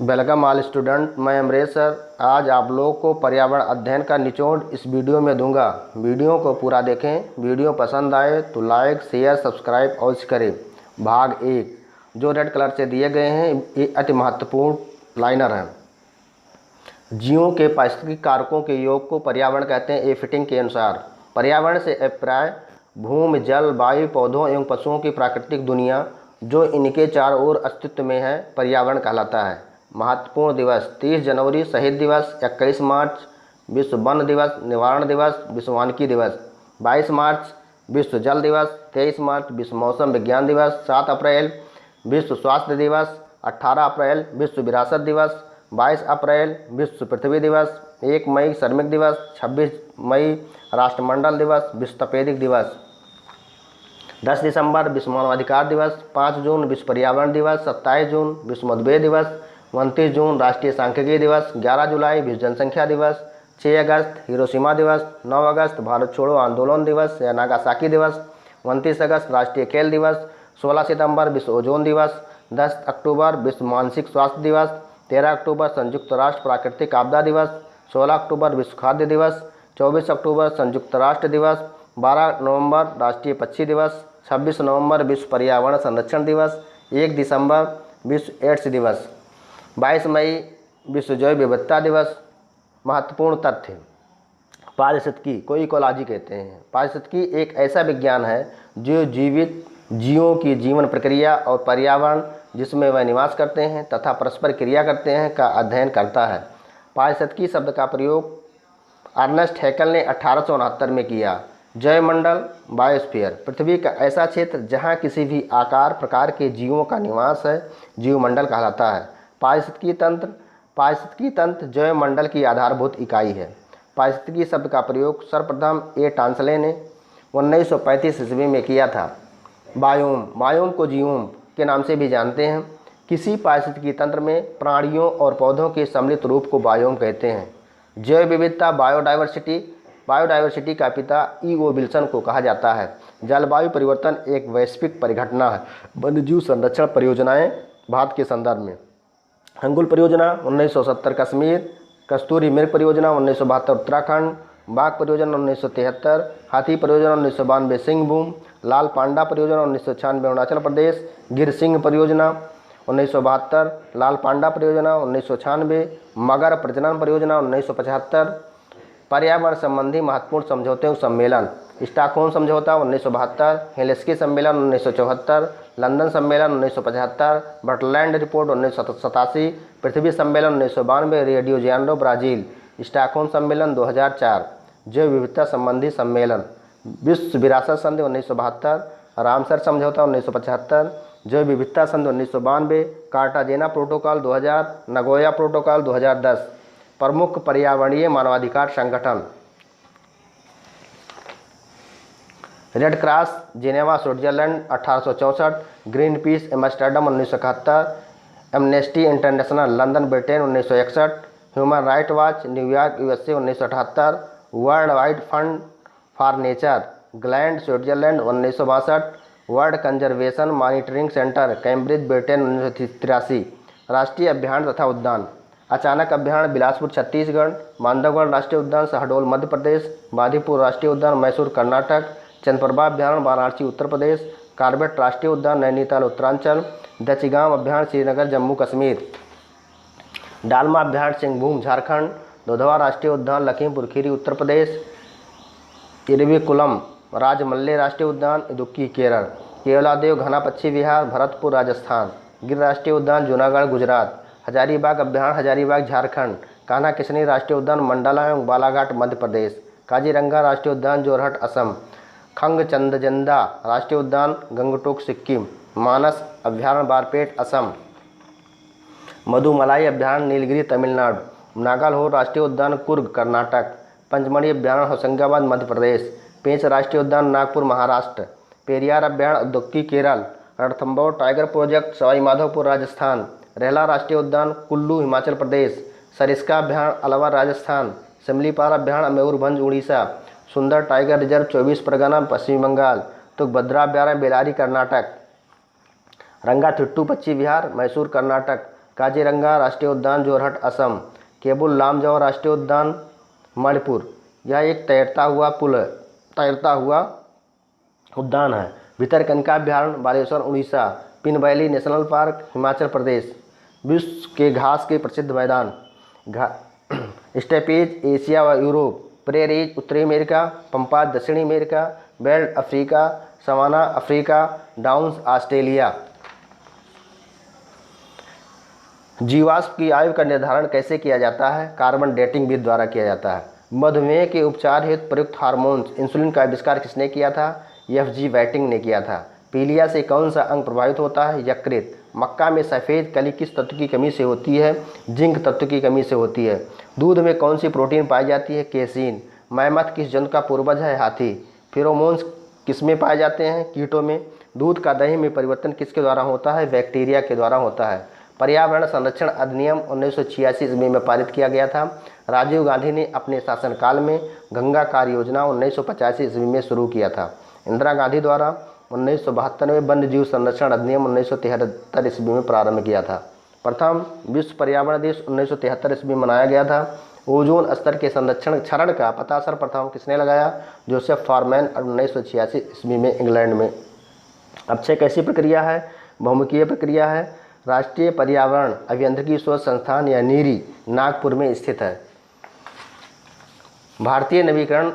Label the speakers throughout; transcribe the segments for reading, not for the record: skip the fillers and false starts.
Speaker 1: Welcome all student, मैं Amresh sir. आज आप लोगों को पर्यावरण अध्ययन का निचोड़ इस वीडियो में दूंगा। वीडियो को पूरा देखें। वीडियो पसंद आए तो लाइक, शेयर, सब्सक्राइब अवश्य करें। भाग 1 जो रेड कलर से दिए गए हैं ये अति महत्वपूर्ण लाइनर हैं। जीवों के पारिस्थितिक कारकों के योग को पर्यावरण कहते हैं। ए फिटिंग के अनुसार पर्यावरण से अभिप्राय भूमि, जल, वायु, पौधों एवं पशुओं की प्राकृतिक दुनिया जो इनके चारों ओर अस्तित्व में है पर्यावरण कहलाता है। महत्वपूर्ण दिवस 30 जनवरी शहीद दिवस, 21 मार्च विश्व वन दिवस निवारण दिवस, विश्व वानिकी दिवस, 22 मार्च विश्व जल दिवस, 23 मार्च विश्व मौसम विज्ञान दिवस, 7 अप्रैल विश्व स्वास्थ्य दिवस, 18 अप्रैल विश्व विरासत दिवस, 22 अप्रैल विश्व पृथ्वी दिवस, 1 मई श्रमिक दिवस, 26 मई राष्ट्रमंडल दिवस, विश्व तपेदिक दिवस, 10 दिसंबर विश्व मानवाधिकार दिवस, 5 जून विश्व पर्यावरण दिवस, 27 जून विश्व मतभेद दिवस, 29 जून राष्ट्रीय सांख्यिकी दिवस, 11 जुलाई विश्व जनसंख्या दिवस, 6 अगस्त हिरोशिमा दिवस, 9 अगस्त भारत छोड़ो आंदोलन दिवस या नागासाकी दिवस, 29 अगस्त राष्ट्रीय खेल दिवस, 16 सितंबर विश्व ओजोन दिवस, 10 अक्टूबर विश्व मानसिक स्वास्थ्य दिवस, 13 अक्टूबर संयुक्त राष्ट्र प्राकृतिक आपदा दिवस, 16 अक्टूबर विश्व खाद्य दिवस, 24 अक्टूबर संयुक्त राष्ट्र दिवस, 12 नवंबर राष्ट्रीय पक्षी दिवस, 26 नवंबर विश्व पर्यावरण संरक्षण दिवस, 1 दिसंबर विश्व एड्स दिवस, 22 मई विश्व जैव विविधता दिवस। महत्वपूर्ण तथ्य पारिस्थितिकी को इकोलॉजी कहते हैं। पारिस्थितिकी एक ऐसा विज्ञान है जो जीवित जीवों की जीवन प्रक्रिया और पर्यावरण जिसमें वह निवास करते हैं तथा परस्पर क्रिया करते हैं का अध्ययन करता है। पारिस्थितिकी शब्द का प्रयोग अर्नेस्ट हैकेल ने 1869 में किया। जैवमंडल बायोस्फीयर पृथ्वी का ऐसा क्षेत्र जहाँ किसी भी आकार प्रकार के जीवों का निवास है जीवमंडल कहलाता है। पारिस्थितिकी तंत्र जैवमंडल की आधारभूत इकाई है। पारिस्थितिकी शब्द का प्रयोग सर्वप्रथम ए टांसले ने 1935 ईस्वी में किया था। बायोम को जीवोम के नाम से भी जानते हैं। किसी पारिस्थितिकी तंत्र में प्राणियों और पौधों के सम्मिलित रूप को बायोम कहते हैं। जैव विविधता बायोडाइवर्सिटी का पिता E.O. विल्सन को कहा जाता है। जलवायु परिवर्तन एक वैश्विक परिघटना है। वन्यजीव संरक्षण परियोजनाएं भारत के संदर्भ में हंगुल परियोजना 1970 कश्मीर, कस्तूरी मृग परियोजना 1972 उत्तराखंड, बाघ परियोजना 1973, हाथी परियोजना 1992 सिंहभूम, लाल पांडा परियोजना 1996 अरुणाचल प्रदेश, गिर सिंह परियोजना 1972, लाल पांडा परियोजना 1996, मगर प्रजनन परियोजना 1975। पर्यावरण संबंधी महत्वपूर्ण समझौते सम्मेलन स्टॉकहोम समझौता 1972, हेलसिंकी सम्मेलन 1974, लंदन सम्मेलन 1975, बर्टलैंड रिपोर्ट 1987, पृथ्वी सम्मेलन 1992, Rio de Janeiro Brazil, Stockholm सम्मेलन 2004, जैव विविधता संबंधी सम्मेलन, विश्व विरासत संधि 1972, रामसर समझौता 1975, जैव विविधता संधि 1992, कार्टाजेना प्रोटोकॉल 2000, नगोया प्रोटोकॉल 2010। प्रमुख पर्यावरणीय मानवाधिकार संगठन red cross Geneva Switzerland 1864, green peas Amsterdam 1971, amnesty international London Britain 1961, human right watch New York USA 1978, world wide fund for nature gland Switzerland 1962, world conservation monitoring centre Cambridge Britain 1983। राष्ट्रीय अभ्यारण्य तथा उद्यान अचानक अभ्यारण्य बिलासपुर छत्तीसगढ़, बांधवगढ़ राष्ट्रीय उद्यान शहडोल मध्य प्रदेश, बांदीपुर राष्ट्रीय उद्यान मैसूर कर्नाटक, चंद्रप्रभा अभ्यारण्य वाराणसी उत्तर प्रदेश, कार्बेट राष्ट्रीय उद्यान नैनीताल उत्तरांचल, दचिगांव अभ्यारण्य श्रीनगर जम्मू कश्मीर, डालमा अभ्यारण्य सिंहभूम झारखंड, दुधवा राष्ट्रीय उद्यान लखीमपुर खीरी उत्तर प्रदेश, इरविकुलम राजमल्ले राष्ट्रीय उद्यान इदुक्की केरल, केवलादेव घना पक्षी विहार भरतपुर राजस्थान, गिर राष्ट्रीय उद्यान जूनागढ़ गुजरात, हजारीबाग अभ्यारण्य हजारीबाग झारखंड, कान्हा किशनी राष्ट्रीय उद्यान मंडला एवं बालाघाट मध्य प्रदेश, काजीरंगा राष्ट्रीय उद्यान जोरहट असम, खंगचंदजंदा राष्ट्रीय उद्यान गंगटोक सिक्किम, मानस अभ्यारण्य बारपेट असम, मधुमलाई अभ्यारण्य नीलगिरी तमिलनाडु, नागालहोर राष्ट्रीय उद्यान कुर्ग कर्नाटक, पंचमढ़ी अभ्यारण्य होशंगाबाद मध्य प्रदेश, पेंच राष्ट्रीय उद्यान नागपुर महाराष्ट्र, पेरियार अभ्यारण्य इदुक्की केरल, रणथंभौर टाइगर प्रोजेक्ट सवाई माधोपुर राजस्थान, रेला राष्ट्रीय उद्यान कुल्लू हिमाचल प्रदेश, सरिस्का अभ्यारण्य अलवर राजस्थान, सिमलीपाल अभ्यारण्य मयूरभंज उड़ीसा, सुंदर टाइगर रिजर्व 24 परगना पश्चिम बंगाल, तुंगभद्रा अभ्यारण्य बेलारी कर्नाटक, रंगाथिट्टू पक्षी विहार मैसूर कर्नाटक, काजीरंगा राष्ट्रीय उद्यान जोरहट असम, केबुल लामजाओ राष्ट्रीय उद्यान मणिपुर। यह एक तैरता हुआ उद्यान है। भितरकनिका अभयारण्य Baleshwar Orissa, Pin Valley national park Himachal Pradesh. विश्व के घास के प्रसिद्ध मैदान स्टेपीज एशिया व यूरोप, प्रेरीज उत्तरी अमेरिका, पंपाज दक्षिणी America, veld Africa, savanna Africa, downs Australia. जीवाश्म की आयु का निर्धारण कैसे किया जाता है? कार्बन डेटिंग विधि द्वारा किया जाता है। मधुमेह के उपचार हेतु प्रयुक्त हार्मोन्स इंसुलिन का आविष्कार किसने किया था? एफ.जी. व्हाइटिंग ने किया था। पीलिया से कौन सा अंग प्रभावित होता है? यकृत। मक्का में सफ़ेद कली किस तत्व की कमी से होती है? जिंक तत्व की कमी से होती है। दूध में कौन सी प्रोटीन पाई जाती है? केसीन। मैमथ किस जंतु का पूर्वज है? हाथी। फेरोमोन्स किसमें पाए जाते हैं? कीटों में। दूध का दही में परिवर्तन किसके द्वारा होता है? बैक्टीरिया के द्वारा होता है। पर्यावरण संरक्षण अधिनियम 1986 ईस्वी में पारित किया गया था। राजीव गांधी ने अपने शासनकाल में गंगा कार्य योजना 1985 ईस्वी में शुरू किया था। इंदिरा गांधी द्वारा 1972 में वन्य जीव संरक्षण अधिनियम 1973 ईस्वी में प्रारंभ किया था। प्रथम विश्व पर्यावरण दिवस 1973 ईस्वी में मनाया गया था। ओजोन स्तर के संरक्षण क्षरण का पता सर्वप्रथम किसने लगाया? जोसेफ फॉरमैन 1986 ईस्वी में इंग्लैंड में। अपक्षय कैसी प्रक्रिया है? बहुमुखीय प्रक्रिया है। राष्ट्रीय पर्यावरण अभियांत्रिकी शोध संस्थान या नीरी नागपुर में स्थित है। भारतीय नवीकरण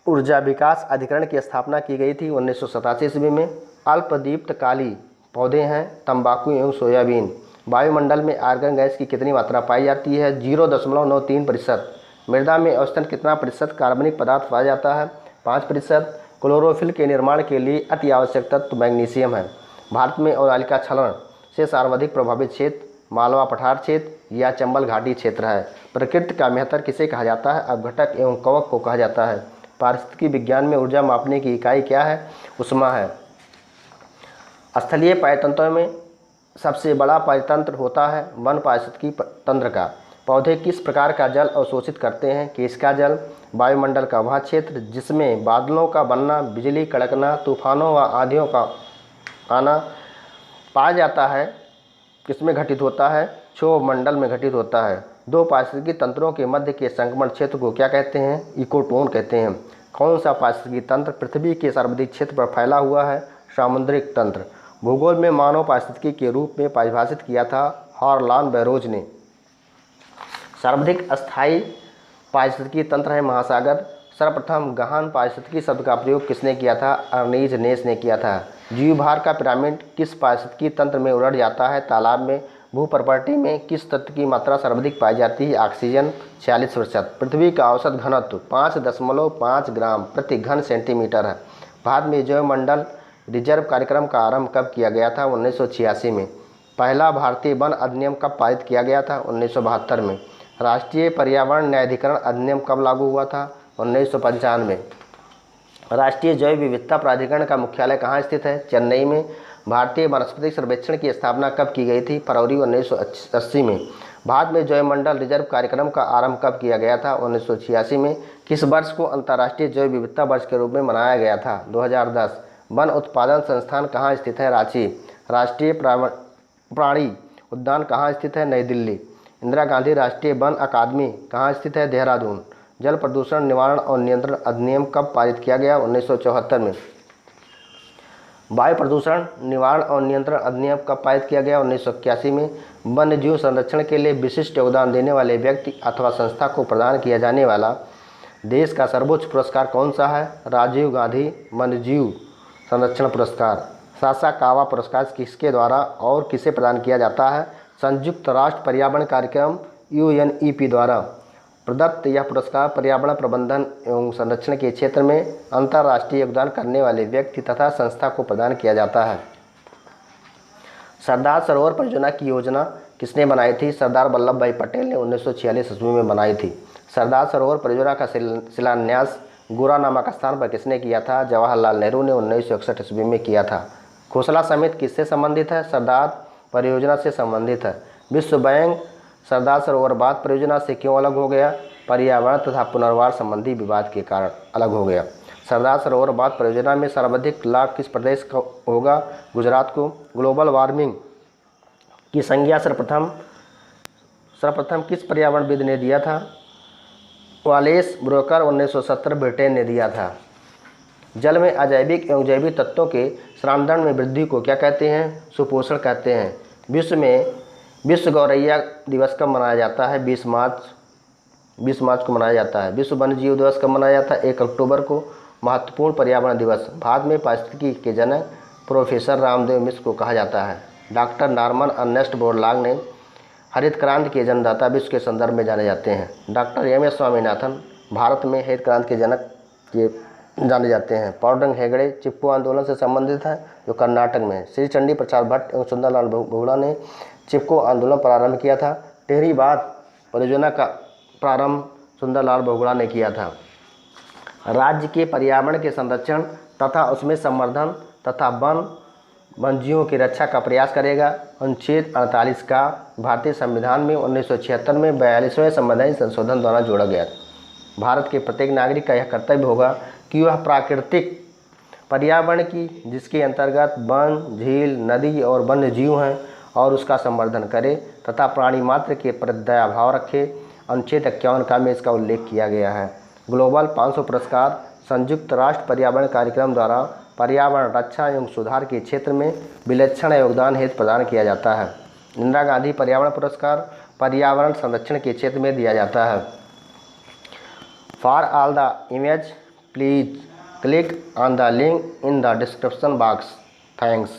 Speaker 1: ऊर्जा विकास अधिकरण की स्थापना की गई थी 1987 ईस्वी में। अल्पदीप्तकाली पौधे हैं तंबाकू एवं सोयाबीन। वायुमंडल में आर्गन गैस की कितनी मात्रा पाई जाती है? 0.93%। मृदा में औसतन कितना प्रतिशत कार्बनिक पदार्थ पाया जाता है? 5%। क्लोरोफिल के निर्माण के लिए अति आवश्यक तत्व मैग्नीशियम है। भारत में औरालिका क्षरण से सर्वाधिक प्रभावित क्षेत्र मालवा पठार क्षेत्र या चंबल घाटी क्षेत्र है। प्रकृति का मेहतर किसे कहा जाता है? अपघटक एवं कवक को कहा जाता है। पारिस्थितिकी विज्ञान में ऊर्जा मापने की इकाई क्या है? ऊष्मा है। स्थलीय पारितंत्रों में सबसे बड़ा पारितंत्र होता है वन पारिस्थितिकी तंत्र का। पौधे किस प्रकार का जल अवशोषित करते हैं? किसका जल। वायुमंडल का वह क्षेत्र जिसमें बादलों का बनना, बिजली कड़कना, तूफानों व आंधियों का आना पाया जाता है किसमें घटित होता है? क्षोभ मंडल में घटित होता है। दो पारिस्थितिकी तंत्रों के मध्य के संक्रमण क्षेत्र को क्या कहते हैं? इकोटोन कहते हैं। कौन सा पारिस्थितिकी तंत्र पृथ्वी के सर्वाधिक क्षेत्र पर फैला हुआ है? सामुद्रिक तंत्र। भूगोल में मानव पारिस्थितिकी के रूप में परिभाषित किया था हॉर्लान बैरोज ने। सर्वाधिक अस्थायी पारिस्थितिकी तंत्र है महासागर। सर्वप्रथम गहन पारिस्थितिकी शब्द का प्रयोग किसने किया था? अर्नीज नेस ने किया था। जीवभार का पिरामिड किस पारिस्थितिकी तंत्र में उलट जाता है? तालाब में। भू प्रॉपर्टी में किस तत्व की मात्रा सर्वाधिक पाई जाती है? ऑक्सीजन 46%। पृथ्वी का औसत घनत्व 5.5 ग्राम प्रति घन सेंटीमीटर है। भारत में जैवमंडल रिजर्व कार्यक्रम का आरंभ कब किया गया था? 1986 में। पहला भारतीय वन अधिनियम कब पारित किया गया था? 1972 में। राष्ट्रीय पर्यावरण न्यायाधिकरण अधिनियम कब लागू हुआ था? 1995। राष्ट्रीय जैव विविधता प्राधिकरण का मुख्यालय कहाँ स्थित है? चेन्नई में। भारतीय वनस्पति सर्वेक्षण की स्थापना कब की गई थी? फरवरी 1980 में। भारत में जैवमंडल रिजर्व कार्यक्रम का आरंभ कब किया गया था? 1986 में। किस वर्ष को अंतर्राष्ट्रीय जैव विविधता वर्ष के रूप में मनाया गया था? 2010। वन उत्पादन संस्थान कहाँ स्थित है? रांची। राष्ट्रीय प्राणी उद्यान कहाँ स्थित है? नई दिल्ली। इंदिरा गांधी राष्ट्रीय वन अकादमी कहाँ स्थित है? देहरादून। जल प्रदूषण निवारण और नियंत्रण अधिनियम कब पारित किया गया? 1974 में। वायु प्रदूषण निवारण और नियंत्रण अधिनियम कब पारित किया गया? 1981 में। वन्य जीव संरक्षण के लिए विशिष्ट योगदान देने वाले व्यक्ति अथवा संस्था को प्रदान किया जाने वाला देश का सर्वोच्च पुरस्कार कौन सा है? राजीव गांधी वन्यजीव संरक्षण पुरस्कार। सासाकावा पुरस्कार किसके द्वारा और किसे प्रदान किया जाता है? संयुक्त राष्ट्र पर्यावरण कार्यक्रम UNEP द्वारा प्रदत्त यह पुरस्कार पर्यावरण प्रबंधन एवं संरक्षण के क्षेत्र में अंतर्राष्ट्रीय योगदान करने वाले व्यक्ति तथा संस्था को प्रदान किया जाता है। सरदार सरोवर परियोजना की योजना किसने बनाई थी? सरदार वल्लभ भाई पटेल ने 1946 ईस्वी में बनाई थी। सरदार सरोवर परियोजना का शिलान्यास गोरा नामक स्थान पर किसने किया था? जवाहरलाल नेहरू ने 1961 ईस्वी में किया था। खोसला समिति किससे संबंधित है? सरदार परियोजना से संबंधित है। विश्व बैंक सरदार सरोवर बांध परियोजना से क्यों अलग हो गया? पर्यावरण तथा पुनर्वास संबंधी विवाद के कारण अलग हो गया। सरदार सरोवर बांध परियोजना में सर्वाधिक लाभ किस प्रदेश का होगा? गुजरात को। ग्लोबल वार्मिंग की संज्ञा सर्वप्रथम सर्वप्रथम किस पर्यावरणविद ने दिया था? वालेस ब्रोकर 1970 ब्रिटेन ने दिया था। जल में अजैविक एवं जैविक तत्वों के श्रांदण में वृद्धि को क्या कहते हैं? सुपोषण कहते हैं। विश्व गौरैया दिवस कब मनाया जाता है? 20 मार्च को मनाया जाता है। विश्व वन्य जीव दिवस कब मनाया जाता है? 1 अक्टूबर को। महत्वपूर्ण पर्यावरण दिवस। भारत में पारिस्थितिकी के जनक प्रोफेसर रामदेव मिश्र को कहा जाता है। डॉक्टर नॉर्मन अर्नेस्ट बोरलॉग ने हरित क्रांति के जन्मदाता विश्व के संदर्भ में जाने जाते हैं। Doctor MS. स्वामीनाथन भारत में हरित क्रांति के जनक के जाने जाते हैं। पांडुरंग हेगड़े चिपको आंदोलन से संबंधित है, जो कर्नाटक में। श्री चंडी प्रसाद भट्ट एवं सुंदरलाल बहुगुणा ने चिपको आंदोलन प्रारंभ किया था। टिहरी बांध परियोजना का प्रारंभ सुंदरलाल बहुगुणा ने किया था। राज्य के पर्यावरण के संरक्षण तथा उसमें संवर्धन तथा वन्यजीवों की रक्षा का प्रयास करेगा। अनुच्छेद 48 का भारतीय संविधान में 1976 में 42वें संवैधानिक संशोधन द्वारा जोड़ा गया। भारत के प्रत्येक नागरिक का यह कर्तव्य होगा कि वह प्राकृतिक पर्यावरण की, जिसके अंतर्गत वन, झील, नदी और वन्य जीव हैं, और उसका संवर्धन करे तथा प्राणी मात्र के प्रति दयाभाव रखे। अनुच्छेद 51 का में इसका उल्लेख किया गया है। ग्लोबल 500 पुरस्कार संयुक्त राष्ट्र पर्यावरण कार्यक्रम द्वारा पर्यावरण रक्षा एवं सुधार के क्षेत्र में विलक्षण योगदान हेतु प्रदान किया जाता है। इंदिरा गांधी पर्यावरण पुरस्कार पर्यावरण संरक्षण के क्षेत्र में दिया जाता है। For all the image please click on the link in the description box. Thanks.